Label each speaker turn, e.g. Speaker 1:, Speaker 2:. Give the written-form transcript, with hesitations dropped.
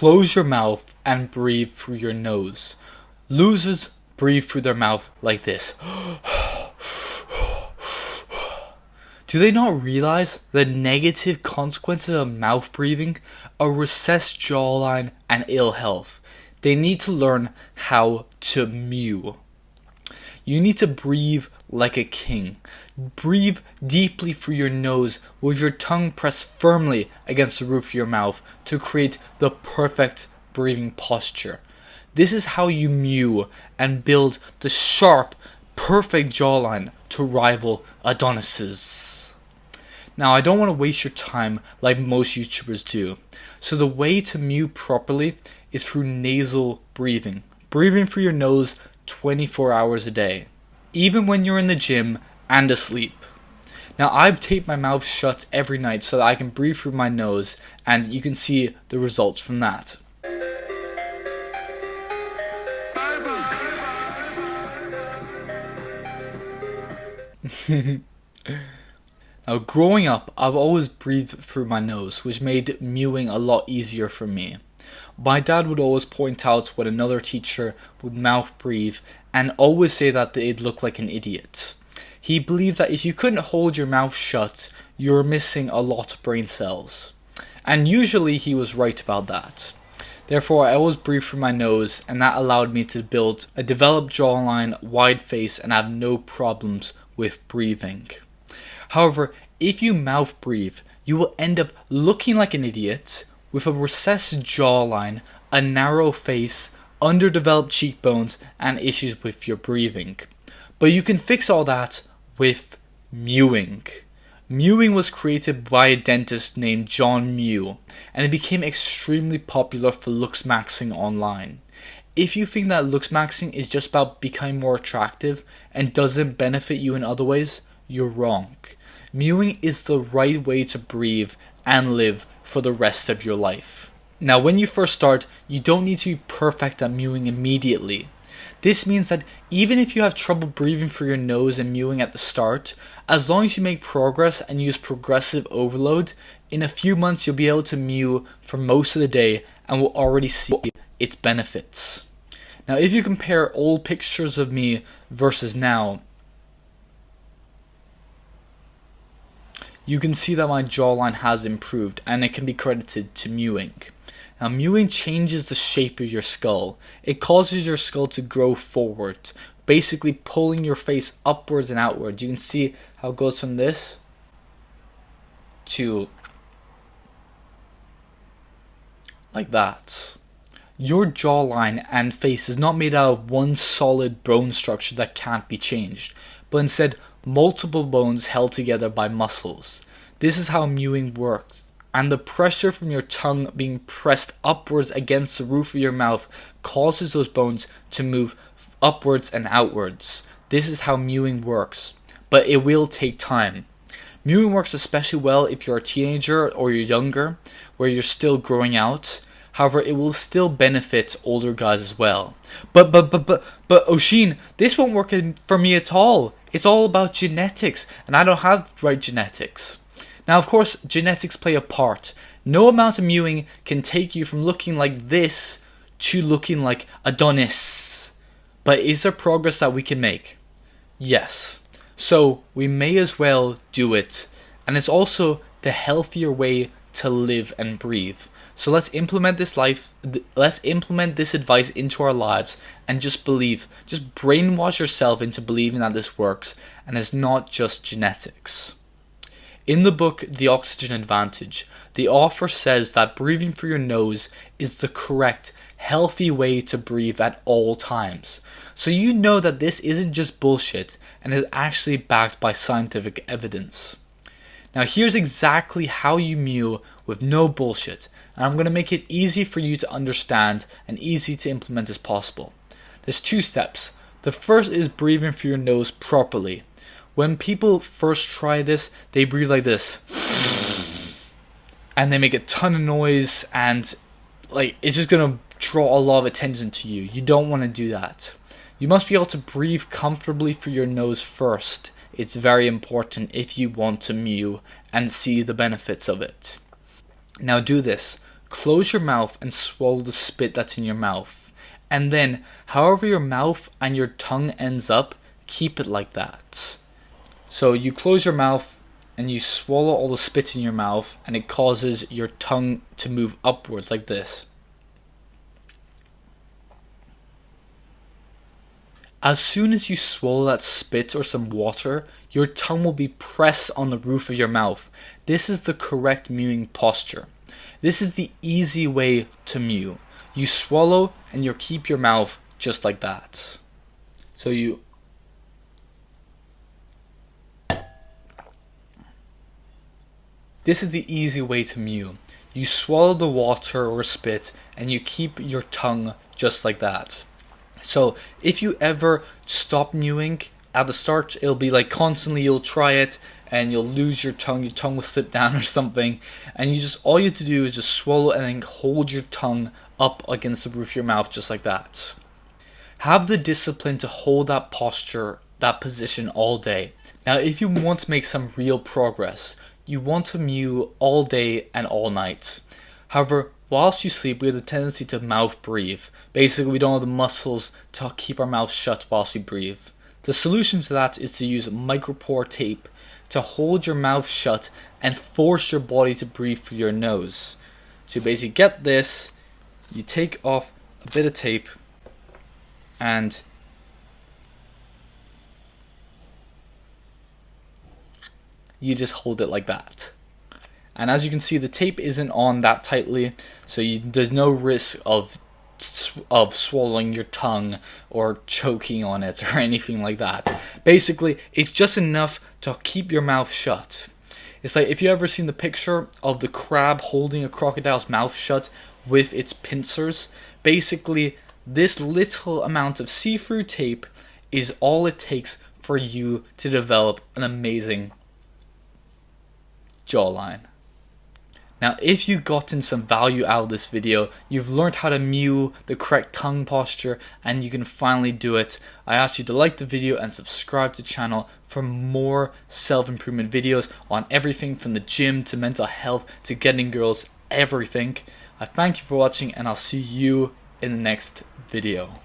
Speaker 1: Close your mouth and breathe through your nose. Losers breathe through their mouth like this. Do they not realize the negative consequences of mouth breathing? A recessed jawline and ill health. They need to learn how to mew. You need to breathe like a king. Breathe deeply through your nose with your tongue pressed firmly against the roof of your mouth to create the perfect breathing posture. This is how you mew and build the sharp, perfect jawline to rival Adonis's. Now, I don't want to waste your time like most YouTubers do. So the way to mew properly is through nasal breathing. Breathing through your nose 24 hours a day, even when you're in the gym and asleep. Now, I've taped my mouth shut every night so that I can breathe through my nose, and you can see the results from that. Now, growing up, I've always breathed through my nose, which made mewing a lot easier for me. My dad would always point out when another teacher would mouth breathe and always say that they'd look like an idiot. He believed that if you couldn't hold your mouth shut, you were missing a lot of brain cells. And usually he was right about that. Therefore, I always breathed through my nose, and that allowed me to build a developed jawline, wide face, and have no problems with breathing. However, if you mouth breathe, you will end up looking like an idiot with a recessed jawline, a narrow face, underdeveloped cheekbones, and issues with your breathing. But you can fix all that with mewing. Mewing was created by a dentist named John Mew, and it became extremely popular for looksmaxxing online. If you think that looksmaxxing is just about becoming more attractive and doesn't benefit you in other ways, you're wrong. Mewing is the right way to breathe and live for the rest of your life. Now, when you first start, you don't need to be perfect at mewing immediately. This means that even if you have trouble breathing through your nose and mewing at the start, as long as you make progress and use progressive overload, in a few months you'll be able to mew for most of the day and will already see its benefits. Now, if you compare old pictures of me versus now, you can see that my jawline has improved, and it can be credited to mewing. Now, mewing changes the shape of your skull. It causes your skull to grow forward, basically pulling your face upwards and outwards. You can see how it goes from this to like that. Your jawline and face is not made out of one solid bone structure that can't be changed, but instead multiple bones held together by muscles. This is how mewing works. And the pressure from your tongue being pressed upwards against the roof of your mouth causes those bones to move upwards and outwards. This is how mewing works, but it will take time. Mewing works especially well if you're a teenager or you're younger, where you're still growing out. However, it will still benefit older guys as well. But Oshin, this won't work for me at all. It's all about genetics, and I don't have the right genetics. Now, of course, genetics play a part. No amount of mewing can take you from looking like this to looking like Adonis. But is there progress that we can make? Yes. So we may as well do it. And it's also the healthier way to live and breathe. So let's implement this advice into our lives and just believe. Just brainwash yourself into believing that this works, and it's not just genetics. In the book, The Oxygen Advantage, the author says that breathing through your nose is the correct, healthy way to breathe at all times. So you know that this isn't just bullshit and is actually backed by scientific evidence. Now, here's exactly how you mew with no bullshit, and I'm going to make it easy for you to understand and easy to implement as possible. There's 2 steps. The first is breathing through your nose properly. When people first try this, they breathe like this. And they make a ton of noise, and it's just going to draw a lot of attention to you. You don't want to do that. You must be able to breathe comfortably through your nose first. It's very important if you want to mew and see the benefits of it. Now do this. close your mouth and swallow the spit that's in your mouth. And then, however your mouth and your tongue ends up, keep it like that. So you close your mouth and you swallow all the spit in your mouth, and it causes your tongue to move upwards like this. As soon as you swallow that spit or some water, your tongue will be pressed on the roof of your mouth. This is the correct mewing posture. This is the easy way to mew. You swallow and you keep your mouth just like that. So this is the easy way to mew. You swallow the water or spit and you keep your tongue just like that. So if you ever stop mewing, at the start it'll be like constantly you'll try it and you'll lose your tongue will slip down or something, and all you have to do is just swallow and then hold your tongue up against the roof of your mouth just like that. Have the discipline to hold that posture, that position all day. Now if you want to make some real progress, you want to mew all day and all night. However, whilst you sleep, we have the tendency to mouth breathe. Basically, we don't have the muscles to keep our mouth shut whilst we breathe. The solution to that is to use micropore tape to hold your mouth shut and force your body to breathe through your nose. So you basically get this, you take off a bit of tape and you just hold it like that. And as you can see, the tape isn't on that tightly, so there's no risk of swallowing your tongue or choking on it or anything like that. Basically, it's just enough to keep your mouth shut. It's like if you ever seen the picture of the crab holding a crocodile's mouth shut with its pincers. Basically, this little amount of see-through tape is all it takes for you to develop an amazing jawline. Now, if you've gotten some value out of this video, you've learned how to mew, the correct tongue posture, and you can finally do it. I ask you to like the video and subscribe to the channel for more self-improvement videos on everything from the gym to mental health to getting girls, everything. I thank you for watching, and I'll see you in the next video.